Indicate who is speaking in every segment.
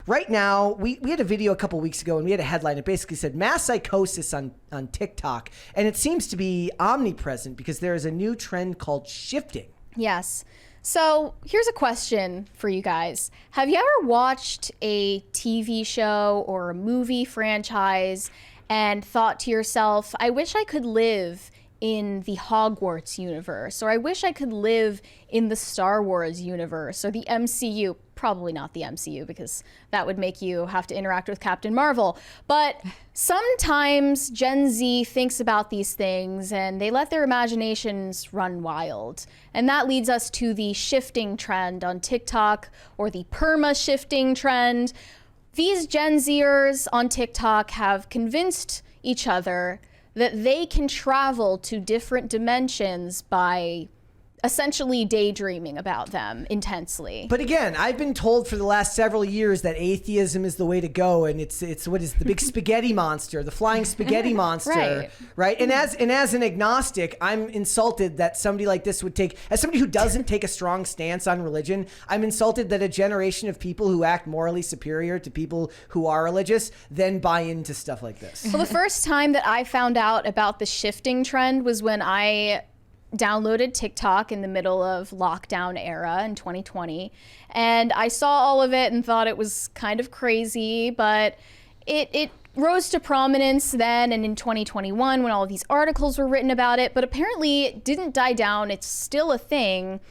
Speaker 1: right now, we had a video a couple weeks ago and we had a headline. It basically said mass psychosis on TikTok. And it seems to be omnipresent because there is a new trend called shifting.
Speaker 2: Yes. So here's a question for you guys. Have you ever watched a TV show or a movie franchise and thought to yourself, I wish I could live in the Hogwarts universe, or I wish I could live in the Star Wars universe, or the MCU? Probably not the MCU, because that would make you have to interact with Captain Marvel. But sometimes Gen Z thinks about these things and they let their imaginations run wild. And that leads us to the shifting trend on TikTok, or the perma-shifting trend. These Gen Zers on TikTok have convinced each other that they can travel to different dimensions by essentially daydreaming about them intensely.
Speaker 1: But again, I've been told for the last several years that atheism is the way to go, and it's what is the big spaghetti monster, the flying spaghetti monster, right? And as an agnostic, I'm insulted that somebody like this would take, as somebody who doesn't take a strong stance on religion, I'm insulted that a generation of people who act morally superior to people who are religious then buy into stuff like this.
Speaker 2: Well, the first time that I found out about the shifting trend was when I downloaded TikTok in the middle of lockdown era in 2020, and I saw all of it and thought it was kind of crazy, but it rose to prominence then and in 2021 when all of these articles were written about it, but apparently it didn't die down. It's still a thing,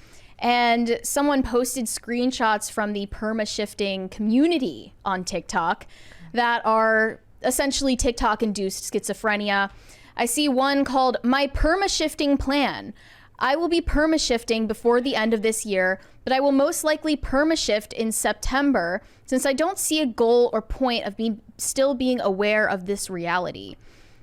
Speaker 2: and someone posted screenshots from the perma-shifting community on TikTok that are essentially TikTok-induced schizophrenia. I see one called My Perma-Shifting Plan. I will be perma-shifting before the end of this year, but I will most likely perma-shift in September since I don't see a goal or point of still being aware of this reality.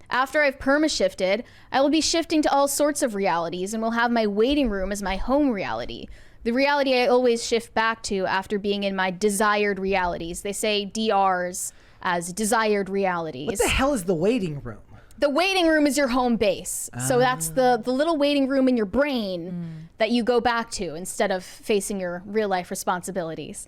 Speaker 2: After I've perma-shifted, I will be shifting to all sorts of realities and will have my waiting room as my home reality. The reality I always shift back to after being in my desired realities. They say DRs as desired realities.
Speaker 1: What the hell is the waiting room?
Speaker 2: The waiting room is your home base. So that's the little waiting room in your brain that you go back to instead of facing your real life responsibilities.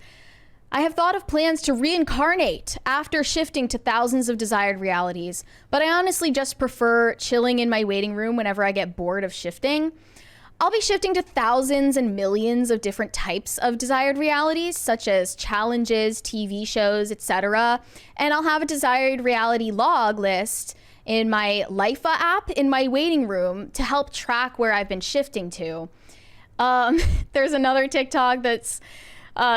Speaker 2: I have thought of plans to reincarnate after shifting to thousands of desired realities, but I honestly just prefer chilling in my waiting room whenever I get bored of shifting. I'll be shifting to thousands and millions of different types of desired realities, such as challenges, TV shows, etc. And I'll have a desired reality log list in my Lifa app in my waiting room to help track where I've been shifting to. There's another TikTok that's,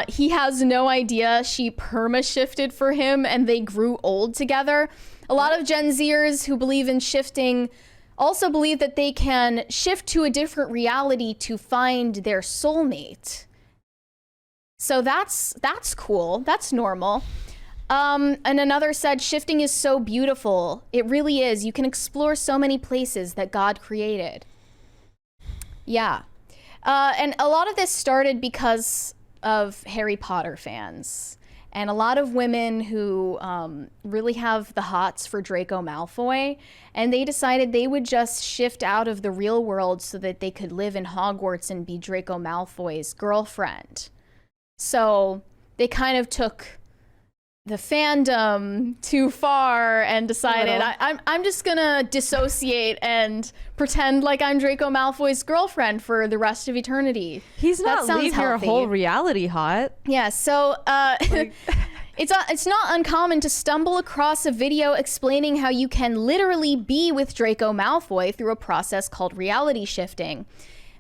Speaker 2: he has no idea she perma-shifted for him and they grew old together. A lot of Gen Zers who believe in shifting also believe that they can shift to a different reality to find their soulmate. So that's cool, that's normal. And another said, shifting is so beautiful. It really is. You can explore so many places that God created. Yeah. And a lot of this started because of Harry Potter fans. And a lot of women who really have the hots for Draco Malfoy. And they decided they would just shift out of the real world so that they could live in Hogwarts and be Draco Malfoy's girlfriend. So they kind of took the fandom too far and decided I'm just gonna dissociate and pretend like I'm Draco Malfoy's girlfriend for the rest of eternity.
Speaker 3: He's not leaving your whole reality hot.
Speaker 2: Yeah, so it's not uncommon to stumble across a video explaining how you can literally be with Draco Malfoy through a process called reality shifting.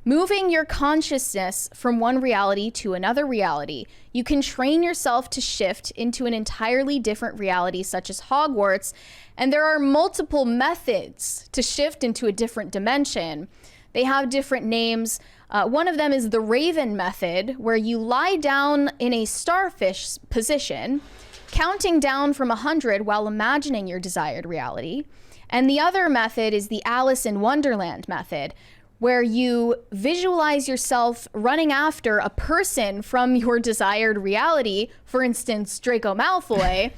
Speaker 2: Moving your consciousness from one reality to another reality, you can train yourself to shift into an entirely different reality, such as Hogwarts, and there are multiple methods to shift into a different dimension. They have different names. One of them is the Raven method, where you lie down in a starfish position, counting down from 100 while imagining your desired reality. And the other method is the Alice in Wonderland method, where you visualize yourself running after a person from your desired reality, for instance, Draco Malfoy,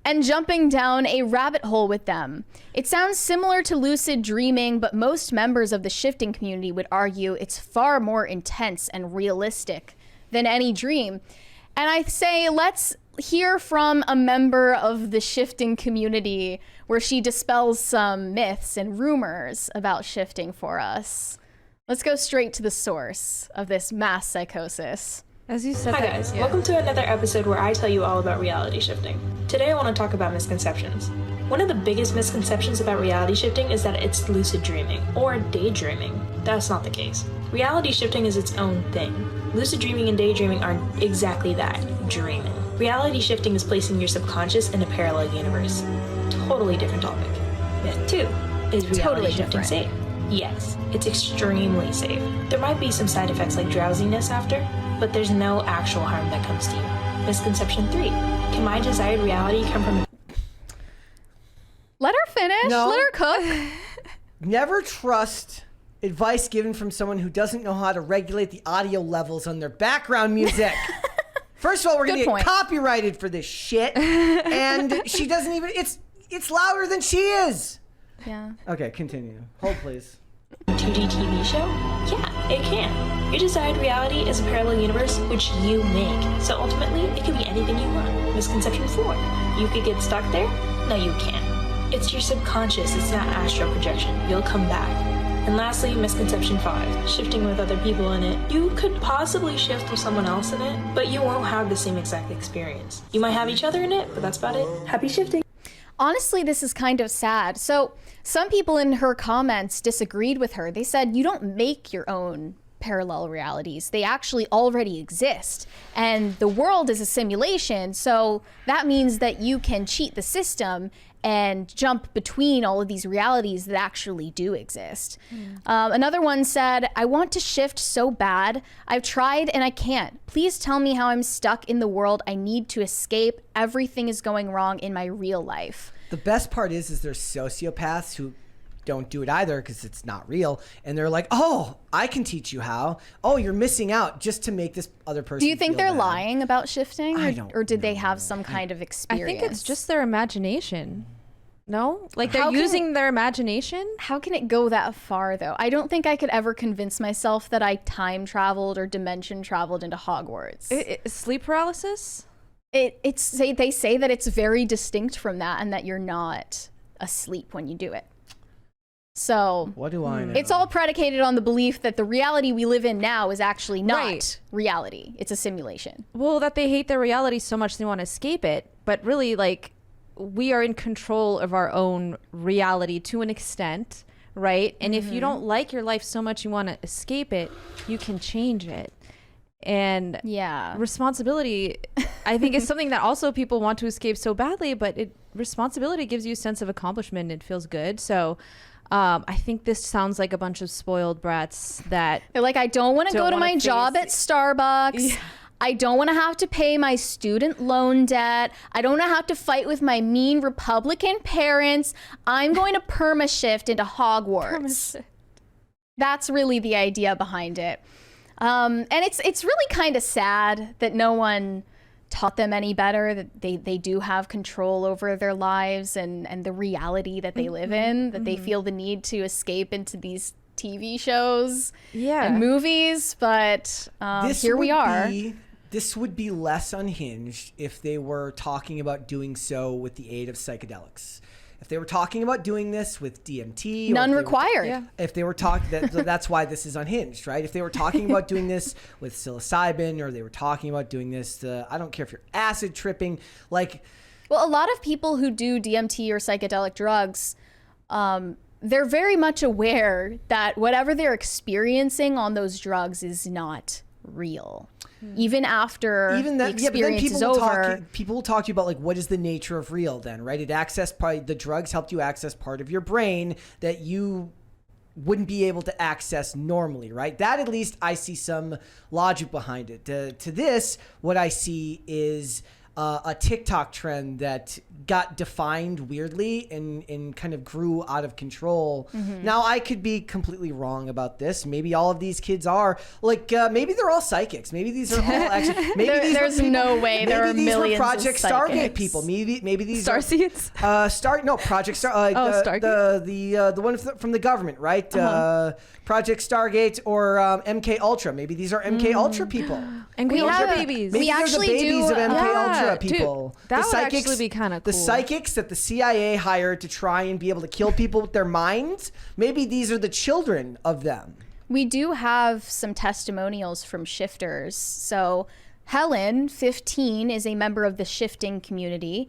Speaker 2: and jumping down a rabbit hole with them. It sounds similar to lucid dreaming, but most members of the shifting community would argue it's far more intense and realistic than any dream. And I say, let's hear from a member of the shifting community where she dispels some myths and rumors about shifting for us. Let's go straight to the source of this mass psychosis.
Speaker 3: As you said.
Speaker 4: Hi guys, welcome to another episode where I tell you all about reality shifting. Today I want to talk about misconceptions. One of the biggest misconceptions about reality shifting is that it's lucid dreaming or daydreaming. That's not the case. Reality shifting is its own thing. Lucid dreaming and daydreaming are exactly that, dreaming. Reality shifting is placing your subconscious in a parallel universe. Totally different topic. Myth 2, is reality
Speaker 2: Totally
Speaker 4: shifting
Speaker 2: different.
Speaker 4: safe? Yes, it's extremely safe. There might be some side effects like drowsiness after, but there's no actual harm that comes to you. Misconception 3, can my desired reality come from a
Speaker 2: Let her finish.
Speaker 1: No.
Speaker 2: Let her cook.
Speaker 1: Never trust advice given from someone who doesn't know how to regulate the audio levels on their background music. First of all, we're going to
Speaker 2: Good
Speaker 1: get
Speaker 2: point.
Speaker 1: copyrighted for this shit. And she doesn't even, it's louder than she is.
Speaker 2: Yeah.
Speaker 1: Okay, continue. Hold, please.
Speaker 4: 2D TV show? Yeah, it can. Your desired reality is a parallel universe which you make. So ultimately, it could be anything you want. Misconception 4, you could get stuck there? No, you can't. It's your subconscious, it's not astral projection. You'll come back. And lastly, misconception 5, shifting with other people in it. You could possibly shift with someone else in it, but you won't have the same exact experience. You might have each other in it, but that's about it. Happy shifting.
Speaker 2: Honestly, this is kind of sad. So some people in her comments disagreed with her. They said, you don't make your own parallel realities. They actually already exist. And the world is a simulation. So that means that you can cheat the system and jump between all of these realities that actually do exist. Another one said, I want to shift so bad. I've tried and I can't. Please tell me how I'm stuck in the world I need to escape. Everything is going wrong in my real life.
Speaker 1: The best part is there's sociopaths who don't do it either because it's not real. And they're like, oh, I can teach you how. Oh, you're missing out just to make this other person
Speaker 2: Do you think
Speaker 1: feel
Speaker 2: they're
Speaker 1: bad.
Speaker 2: lying about shifting?
Speaker 1: I don't
Speaker 2: or did they
Speaker 1: know.
Speaker 2: have some kind of
Speaker 3: I
Speaker 2: experience?
Speaker 3: think it's just their imagination. No? Like they're
Speaker 2: How can-
Speaker 3: using their imagination?
Speaker 2: How can it go that far, though? I don't think I could ever convince myself that I time traveled or dimension traveled into Hogwarts.
Speaker 3: Sleep paralysis?
Speaker 2: They say that it's very distinct from that and that you're not asleep when you do it. So
Speaker 1: What do I know?
Speaker 2: it's all predicated on the belief that the reality we live in now is actually not
Speaker 3: Right.
Speaker 2: reality. It's a simulation.
Speaker 3: Well, that they hate their reality so much they want to escape it. But really, like, we are in control of our own reality to an extent, right? And if you don't like your life so much you want to escape it, you can change it. And
Speaker 2: Yeah.
Speaker 3: responsibility, I think, is something that also people want to escape so badly, but responsibility gives you a sense of accomplishment. It feels good. So I think this sounds like a bunch of spoiled brats that
Speaker 2: They're like, I don't want to
Speaker 3: Don't
Speaker 2: go to
Speaker 3: wanna
Speaker 2: my job at
Speaker 3: face-
Speaker 2: Starbucks.
Speaker 3: Yeah.
Speaker 2: I don't want to have to pay my student loan debt. I don't want to have to fight with my mean Republican parents. I'm going to perma-shift into Hogwarts. That's really the idea behind it. And it's really kind of sad that no one taught them any better, that they do have control over their lives and the reality that they live in, that they feel the need to escape into these TV shows and movies. But here we are.
Speaker 1: This would be less unhinged if they were talking about doing so with the aid of psychedelics. If they were talking about doing this with DMT,
Speaker 2: None
Speaker 1: or
Speaker 2: required.
Speaker 1: if they were talking, that's why this is unhinged, right? If they were talking about doing this with psilocybin, or they were talking about doing this, I don't care if you're acid tripping, like.
Speaker 2: Well, a lot of people who do DMT or psychedelic drugs, they're very much aware that whatever they're experiencing on those drugs is not real. Even after the experience is over.
Speaker 1: People will talk to you about, like, what is the nature of real then, right? The drugs helped you access part of your brain that you wouldn't be able to access normally, right? That, at least, I see some logic behind it. To this, what I see is a TikTok trend that got defined weirdly and kind of grew out of control. Now, I could be completely wrong about this. Maybe all of these kids are like, maybe they're all psychics. Maybe these are all actually. Maybe
Speaker 2: There's no way there are
Speaker 1: maybe these were
Speaker 2: millions
Speaker 1: Project
Speaker 2: of
Speaker 1: Stargate
Speaker 2: psychics.
Speaker 1: people. Maybe these
Speaker 3: Starseeds?
Speaker 1: Project Star.
Speaker 3: Stargate?
Speaker 1: The one from the government, right? Project Stargate or MK Ultra. Maybe these are MK Ultra people.
Speaker 3: And
Speaker 2: We
Speaker 3: Ultra
Speaker 2: have-
Speaker 3: babies.
Speaker 1: Maybe
Speaker 2: We
Speaker 1: they're
Speaker 2: actually
Speaker 1: the babies
Speaker 2: do,
Speaker 1: of MK Ultra. chakra people.
Speaker 3: Dude, that would actually be kind of cool.
Speaker 1: The psychics that the CIA hired to try and be able to kill people with their minds, maybe these are the children of them.
Speaker 2: We do have some testimonials from shifters. So Helen, 15, is a member of the shifting community.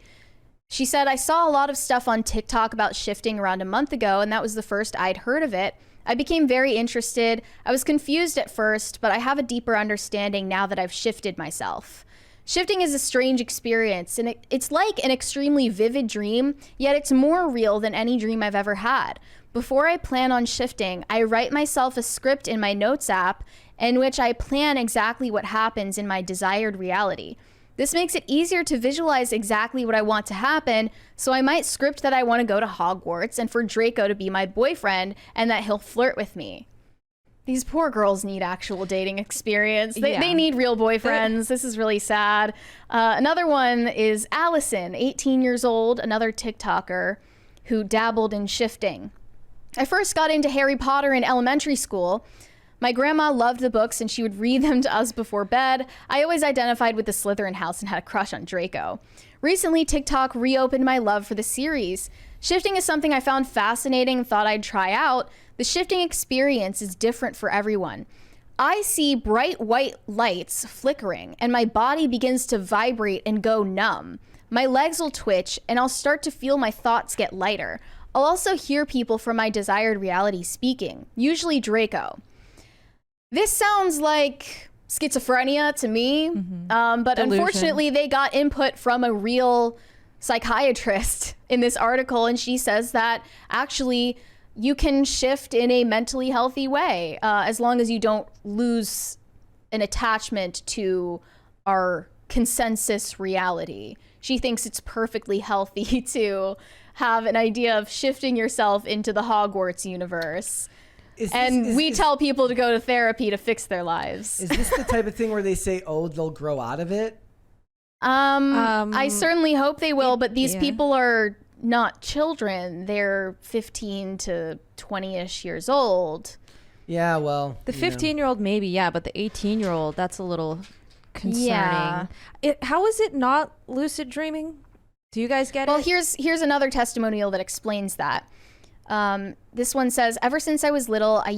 Speaker 2: She said, I saw a lot of stuff on TikTok about shifting around a month ago, and that was the first I'd heard of it. I became very interested. I was confused at first, but I have a deeper understanding now that I've shifted myself. Shifting is a strange experience, and it's like an extremely vivid dream, yet it's more real than any dream I've ever had. Before I plan on shifting, I write myself a script in my notes app in which I plan exactly what happens in my desired reality. This makes it easier to visualize exactly what I want to happen, so I might script that I want to go to Hogwarts and for Draco to be my boyfriend and that he'll flirt with me. These poor girls need actual dating experience. They need real boyfriends. This is really sad. Another one is Allison, 18 years old, another TikToker who dabbled in shifting. I first got into Harry Potter in elementary school. My grandma loved the books and she would read them to us before bed. I always identified with the Slytherin house and had a crush on Draco. Recently, TikTok reopened my love for the series. Shifting is something I found fascinating and thought I'd try out. The shifting experience is different for everyone. I see bright white lights flickering and my body begins to vibrate and go numb. My legs will twitch and I'll start to feel my thoughts get lighter. I'll also hear people from my desired reality speaking, usually Draco. This sounds like schizophrenia to me, but
Speaker 3: Delusion.
Speaker 2: Unfortunately they got input from a real psychiatrist in this article, and she says that actually you can shift in a mentally healthy way as long as you don't lose an attachment to our consensus reality. She thinks it's perfectly healthy to have an idea of shifting yourself into the Hogwarts universe. We tell people to go to therapy to fix their lives.
Speaker 1: Is this the type of thing where they say, oh, they'll grow out of it?
Speaker 2: I certainly hope they will, but these people are not children. They're 15 to 20-ish years old.
Speaker 1: Yeah, well.
Speaker 3: The 15-year-old maybe, yeah, but the 18-year-old, that's a little concerning.
Speaker 2: Yeah.
Speaker 3: How is it not lucid dreaming? Do you guys get it?
Speaker 2: Well, here's another testimonial that explains that. This one says, ever since I was little, I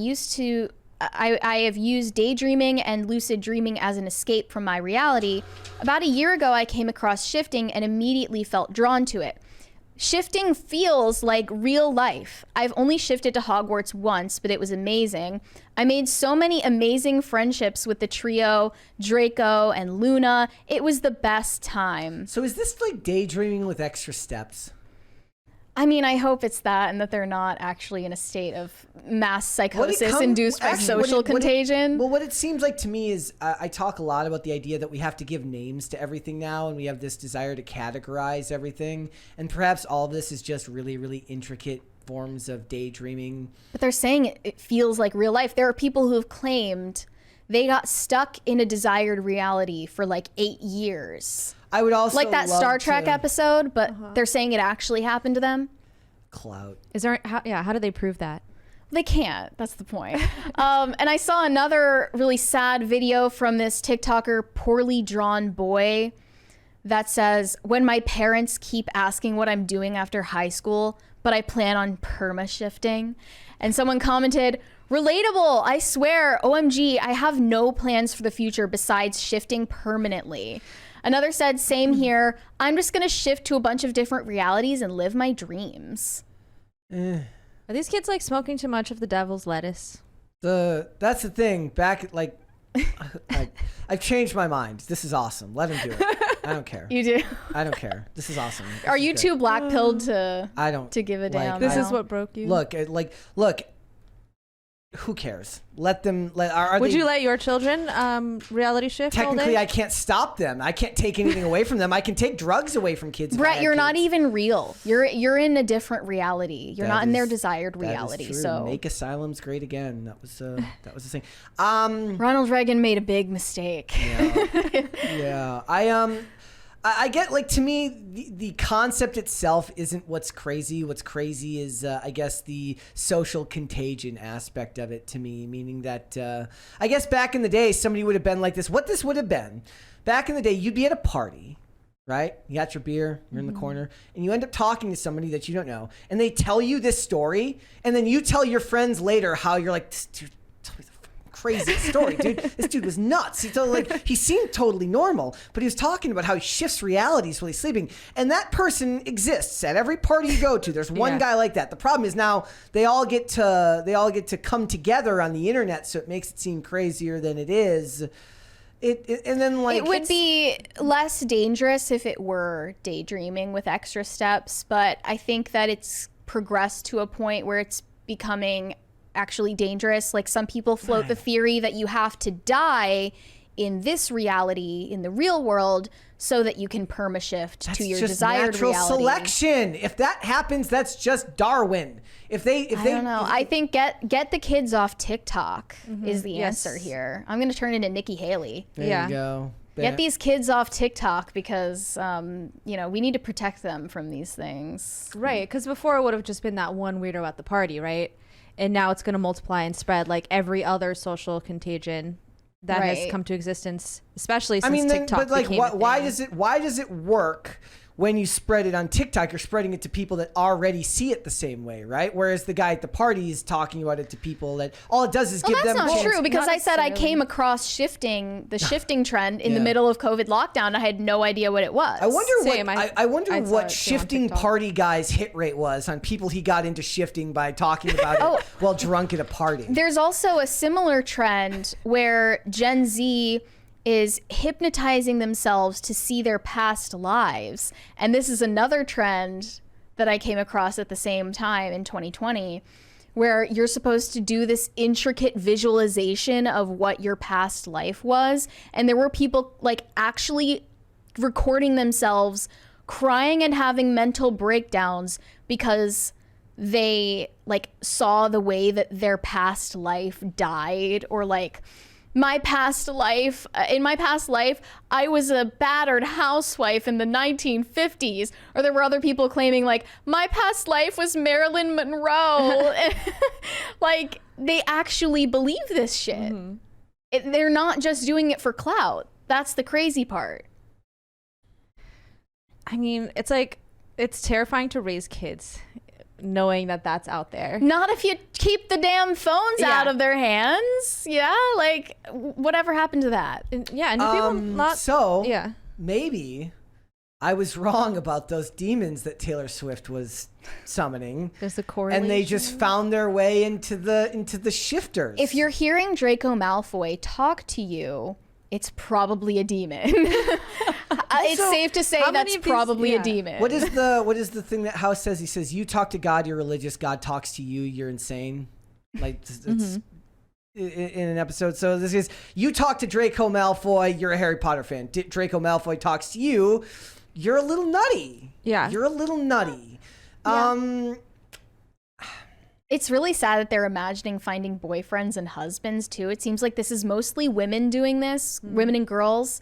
Speaker 2: have used daydreaming and lucid dreaming as an escape from my reality. About a year ago, I came across shifting and immediately felt drawn to it. Shifting feels like real life. I've only shifted to Hogwarts once, but it was amazing. I made so many amazing friendships with the trio, Draco and Luna. It was the best time.
Speaker 1: So is this like daydreaming with extra steps?
Speaker 2: I mean, I hope it's that and that they're not actually in a state of mass psychosis induced by social contagion.
Speaker 1: What it seems like to me is I talk a lot about the idea that we have to give names to everything now, and we have this desire to categorize everything. And perhaps all of this is just really, really intricate forms of daydreaming.
Speaker 2: But they're saying it feels like real life. There are people who have claimed they got stuck in a desired reality for like 8 years.
Speaker 1: I would also
Speaker 2: like that Star Trek episode, but they're saying it actually happened to them.
Speaker 1: Clout.
Speaker 3: Is there? How do they prove that?
Speaker 2: They can't. That's the point. And I saw another really sad video from this TikToker, Poorly Drawn Boy, that says, when my parents keep asking what I'm doing after high school, but I plan on perma shifting. And someone commented, relatable, I swear, OMG, I have no plans for the future besides shifting permanently. Another said, same here. I'm just going to shift to a bunch of different realities and live my dreams.
Speaker 3: Are these kids like smoking too much of the devil's lettuce?
Speaker 1: That's the thing. Back like I've changed my mind. This is awesome. Let him do it. I don't care.
Speaker 2: You do?
Speaker 1: I don't care. This is awesome.
Speaker 2: Are you too black-pilled to give a damn?
Speaker 3: This is what broke you?
Speaker 1: Look. Who cares? Let them.
Speaker 3: Would you let your children reality shift?
Speaker 1: Technically, I can't stop them. I can't take anything away from them. I can take drugs away from kids.
Speaker 2: Brett, you're not even real. You're in a different reality. You're not in their desired reality.
Speaker 1: That is true.
Speaker 2: So
Speaker 1: make asylums great again. That was the thing.
Speaker 2: Ronald Reagan made a big mistake.
Speaker 1: Yeah. Yeah. I get, like, to me, the concept itself isn't what's crazy. What's crazy is, I guess, the social contagion aspect of it to me, meaning that, I guess back in the day, somebody would have been like this. What this would have been, back in the day, you'd be at a party, right? You got your beer, you're in the corner, and you end up talking to somebody that you don't know, and they tell you this story, and then you tell your friends later how you're like, this dude told me the craziest story, dude. This dude was nuts. He seemed totally normal, but he was talking about how he shifts realities while he's sleeping, and that person exists at every party you go to. There's one guy like that. The problem is now they all get to come together on the internet, so it makes it seem crazier than it is. And then like
Speaker 2: it would be less dangerous if it were daydreaming with extra steps, but I think that it's progressed to a point where it's becoming actually dangerous. Like some people float the theory that you have to die in this reality, in the real world, so that you can perma-shift to your desired
Speaker 1: natural
Speaker 2: reality.
Speaker 1: Selection. If that happens, that's just Darwin. I
Speaker 2: don't know. I think get the kids off TikTok is the answer here. I'm going to turn into Nikki Haley.
Speaker 1: There you go.
Speaker 2: Get these kids off TikTok because, we need to protect them from these things.
Speaker 3: Right, because before it would have just been that one weirdo at the party, right? And now it's going to multiply and spread like every other social contagion that has come to existence, especially since TikTok
Speaker 1: but like,
Speaker 3: became a thing.
Speaker 1: why does it work when you spread it on TikTok? You're spreading it to people that already see it the same way, right? Whereas the guy at the party is talking about it to people that all it does is give them a chance.
Speaker 2: That's not true, because I said I came across the shifting trend in the middle of COVID lockdown. I had no idea what it was.
Speaker 1: I wonder
Speaker 3: I
Speaker 1: what shifting party guy's hit rate was on people he got into shifting by talking about it while drunk at a party.
Speaker 2: There's also a similar trend where Gen Z is hypnotizing themselves to see their past lives. And this is another trend that I came across at the same time in 2020, where you're supposed to do this intricate visualization of what your past life was. And there were people like actually recording themselves crying and having mental breakdowns because they like saw the way that their past life died, or like, in my past life, I was a battered housewife in the 1950s. Or there were other people claiming like, my past life was Marilyn Monroe. Like, they actually believe this shit. They're not just doing it for clout. That's the crazy part.
Speaker 3: I mean, it's like, it's terrifying to raise kids knowing that that's out there.
Speaker 2: Not if you keep the damn phones out of their hands. Yeah, like whatever happened to that?
Speaker 3: And people not
Speaker 1: maybe I was wrong about those demons that Taylor Swift was summoning.
Speaker 3: There's a correlation.
Speaker 1: And they just found their way into the shifters.
Speaker 2: If you're hearing Draco Malfoy talk to you, it's probably a demon. It's safe to say that's probably a demon.
Speaker 1: What is the thing that House says? He says, you talk to God, you're religious. God talks to you, you're insane. Like it's in an episode. So this is, you talk to Draco Malfoy, you're a Harry Potter fan. Draco Malfoy talks to you, you're a little nutty.
Speaker 3: Yeah.
Speaker 1: You're a little nutty.
Speaker 2: Yeah. It's really sad that they're imagining finding boyfriends and husbands too. It seems like this is mostly women doing this, women and girls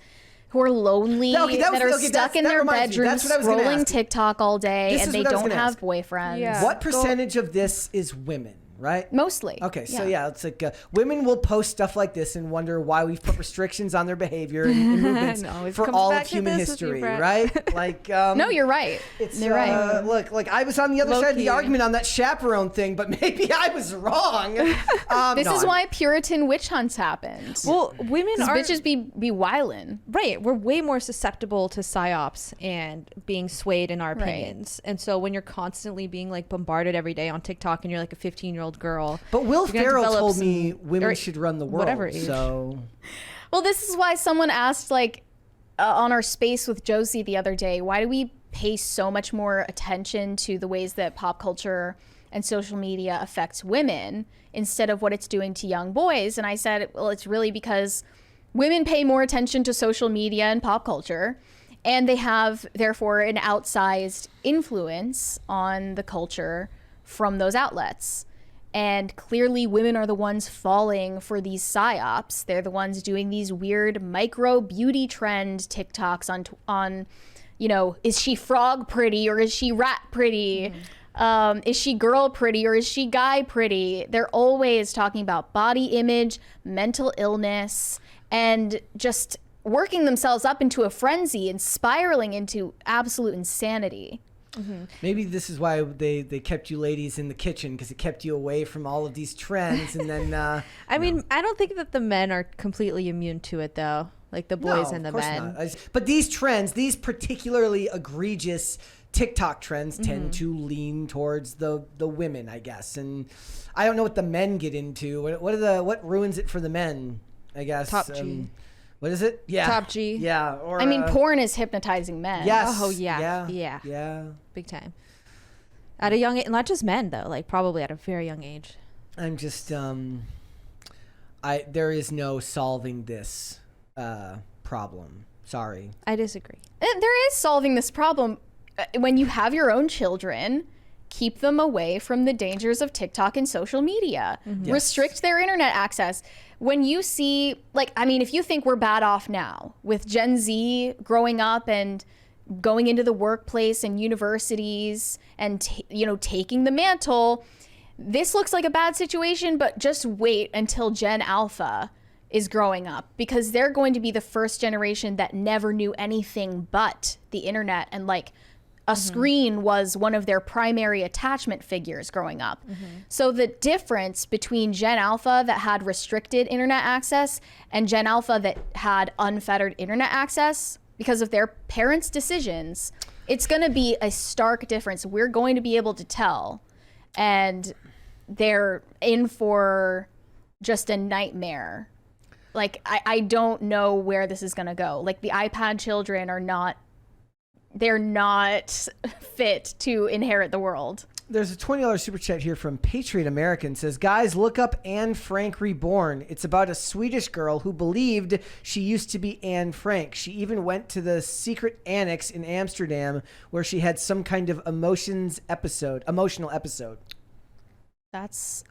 Speaker 2: who are lonely, that are stuck in their bedrooms scrolling TikTok all day, and they don't have boyfriends.
Speaker 3: Yeah.
Speaker 1: What percentage of this is women? Right?
Speaker 2: Mostly.
Speaker 1: Okay, so it's like women will post stuff like this and wonder why we've put restrictions on their behavior and movements for all of human history, right? Like,
Speaker 2: no, you're right.
Speaker 1: You're right. Look, like I was on the other side of the argument on that chaperone thing, but maybe I was wrong.
Speaker 2: This is why Puritan witch hunts happened.
Speaker 3: Well, women are
Speaker 2: bitches be wildin'.
Speaker 3: Right, we're way more susceptible to psyops and being swayed in our opinions. And so when you're constantly being like bombarded every day on TikTok and you're like a 15-year-old girl.
Speaker 1: But Will Ferrell told me women should run the world.
Speaker 3: Whatever age.
Speaker 1: So,
Speaker 2: well, this is why someone asked, like, on our space with Josie the other day, why do we pay so much more attention to the ways that pop culture and social media affects women instead of what it's doing to young boys? And I said, well, it's really because women pay more attention to social media and pop culture, and they have, therefore, an outsized influence on the culture from those outlets. And clearly women are the ones falling for these psyops. They're the ones doing these weird micro beauty trend TikToks on, is she frog pretty or is she rat pretty? Is she girl pretty or is she guy pretty? They're always talking about body image, mental illness, and just working themselves up into a frenzy and spiraling into absolute insanity.
Speaker 1: Maybe this is why they kept you ladies in the kitchen, because it kept you away from all of these trends. And then
Speaker 3: I mean, I don't think that the men are completely immune to it, though. Like the boys and the men.
Speaker 1: But these trends, these particularly egregious TikTok trends, tend to lean towards the women, I guess. And I don't know what the men get into. What ruins it for the men? I guess
Speaker 3: Top G.
Speaker 1: What is it? Yeah,
Speaker 3: Top G.
Speaker 1: Yeah. Or
Speaker 2: I mean, porn is hypnotizing men.
Speaker 1: Yes.
Speaker 3: Oh yeah. Big time. At a young age, not just men though. Like probably at a very young age.
Speaker 1: I'm just there is no solving this problem. Sorry.
Speaker 3: I disagree.
Speaker 2: There is solving this problem. When you have your own children, keep them away from the dangers of TikTok and social media.
Speaker 1: Yes.
Speaker 2: Restrict their internet access. When you see, like, I mean, if you think we're bad off now with Gen Z growing up and going into the workplace and universities and, taking the mantle, this looks like a bad situation, but just wait until Gen Alpha is growing up, because they're going to be the first generation that never knew anything but the internet, and like a screen was one of their primary attachment figures growing up. So the difference between Gen Alpha that had restricted internet access and Gen Alpha that had unfettered internet access because of their parents' decisions, it's going to be a stark difference. We're going to be able to tell, and they're in for just a nightmare. Like, I don't know where this is going to go. Like, the iPad children are not, they're not fit to inherit the world.
Speaker 1: There's a $20 super chat here from Patriot American. Says, guys, look up Anne Frank Reborn. It's about a Swedish girl who believed she used to be Anne Frank. She even went to the secret annex in Amsterdam where she had some kind of emotional episode.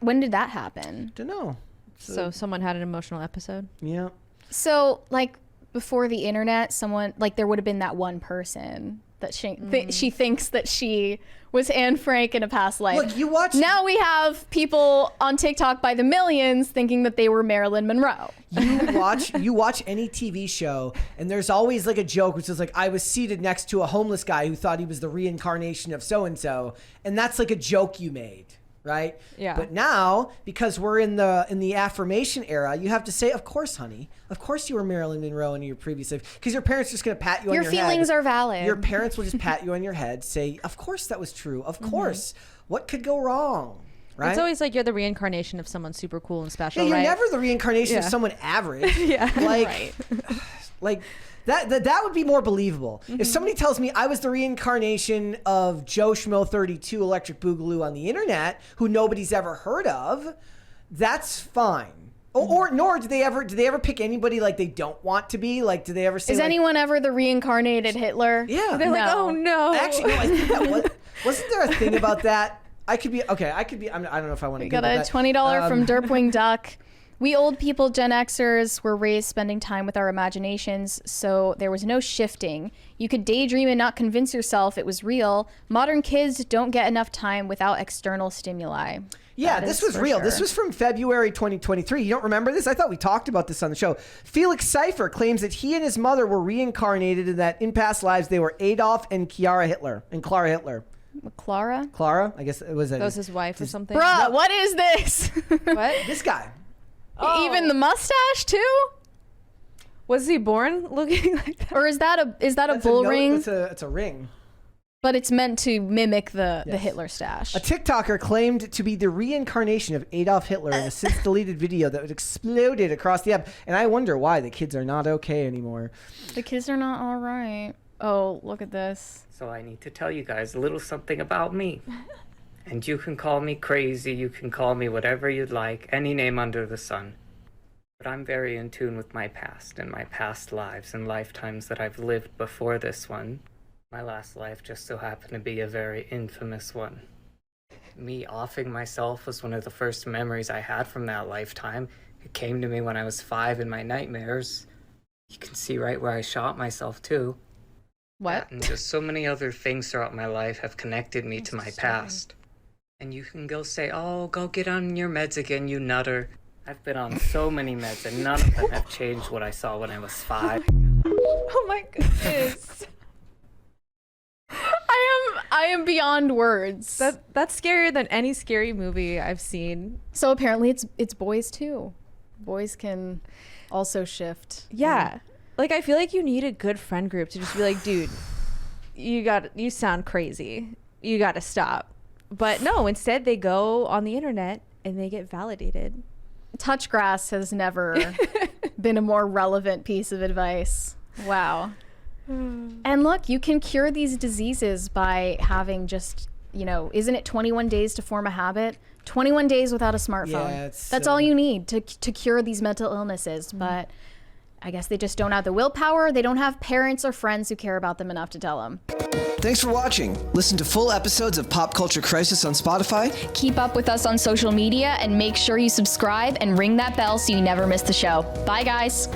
Speaker 2: When did that happen?
Speaker 1: Don't know.
Speaker 3: So someone had an emotional episode.
Speaker 1: Yeah.
Speaker 2: So, like, before the internet, someone, like, there would have been that one person that she thinks that she was Anne Frank in a past life.
Speaker 1: Look, you watch.
Speaker 2: Now we have people on TikTok by the millions thinking that they were Marilyn Monroe.
Speaker 1: You watch any TV show, and there's always like a joke which is like, I was seated next to a homeless guy who thought he was the reincarnation of so and so, and that's like a joke you made. Right?
Speaker 3: Yeah.
Speaker 1: But now, because we're in the affirmation era, you have to say, of course, honey. Of course you were Marilyn Monroe in your previous life. Because your parents are just going to pat you on your head.
Speaker 2: Your feelings are valid.
Speaker 1: Your parents will just pat you on your head, say, of course that was true. Of course. What could go wrong? Right?
Speaker 3: It's always like you're the reincarnation of someone super cool and special,
Speaker 1: you're
Speaker 3: right?
Speaker 1: never the reincarnation of someone average. Like, like that would be more believable. If somebody tells me I was the reincarnation of Joe Schmo 32 Electric Boogaloo on the internet, who nobody's ever heard of, that's fine. Nor do they ever pick anybody like they don't want to be? Like, do they ever say?
Speaker 2: Is anyone ever the reincarnated Hitler?
Speaker 1: Yeah,
Speaker 3: They're like, oh no.
Speaker 1: Actually, no, I think that wasn't there a thing about that? I could be. I don't know if I want to.
Speaker 2: We got a $20 from Derpwing Duck. We old people, Gen Xers, were raised spending time with our imaginations, so there was no shifting. You could daydream and not convince yourself it was real. Modern kids don't get enough time without external stimuli.
Speaker 1: Yeah, this was real. Sure. This was from February 2023. You don't remember this? I thought we talked about this on the show. Felix Cipher claims that he and his mother were reincarnated and that in past lives they were Adolf and Clara Hitler.
Speaker 2: Clara?
Speaker 1: Clara? I guess it was.
Speaker 3: That was his wife or something.
Speaker 2: Bruh, what is this?
Speaker 3: What?
Speaker 1: This guy.
Speaker 2: Oh. Even the mustache too?
Speaker 3: Was he born looking like that?
Speaker 2: Or is that a bull ring?
Speaker 1: It's a ring.
Speaker 2: But it's meant to mimic the Hitler stash.
Speaker 1: A TikToker claimed to be the reincarnation of Adolf Hitler in a since deleted video that exploded across the app. And I wonder why the kids are not okay anymore.
Speaker 2: The kids are not all right. Oh, look at this.
Speaker 5: So I need to tell you guys a little something about me. And you can call me crazy, you can call me whatever you'd like, any name under the sun. But I'm very in tune with my past and my past lives and lifetimes that I've lived before this one. My last life just so happened to be a very infamous one. Me offing myself was one of the first memories I had from that lifetime. It came to me when I was 5 in my nightmares. You can see right where I shot myself too.
Speaker 2: What?
Speaker 5: And just so many other things throughout my life have connected me to my past. And you can go say, oh, go get on your meds again, you nutter. I've been on so many meds and none of them have changed what I saw when I was 5.
Speaker 3: Oh my goodness.
Speaker 2: I am beyond words.
Speaker 3: That's scarier than any scary movie I've seen.
Speaker 2: So apparently it's boys too. Boys can also shift.
Speaker 3: Yeah. Like, I feel like you need a good friend group to just be like, dude, you sound crazy. You got to stop. But no, instead they go on the internet and they get validated.
Speaker 2: Touch grass has never been a more relevant piece of advice. Wow. And look, you can cure these diseases by having just, isn't it 21 days to form a habit? 21 days without a smartphone.
Speaker 1: Yeah,
Speaker 2: that's all you need to cure these mental illnesses. But I guess they just don't have the willpower. They don't have parents or friends who care about them enough to tell them.
Speaker 1: Thanks for watching. Listen to full episodes of Pop Culture Crisis on Spotify.
Speaker 2: Keep up with us on social media and make sure you subscribe and ring that bell so you never miss the show. Bye, guys.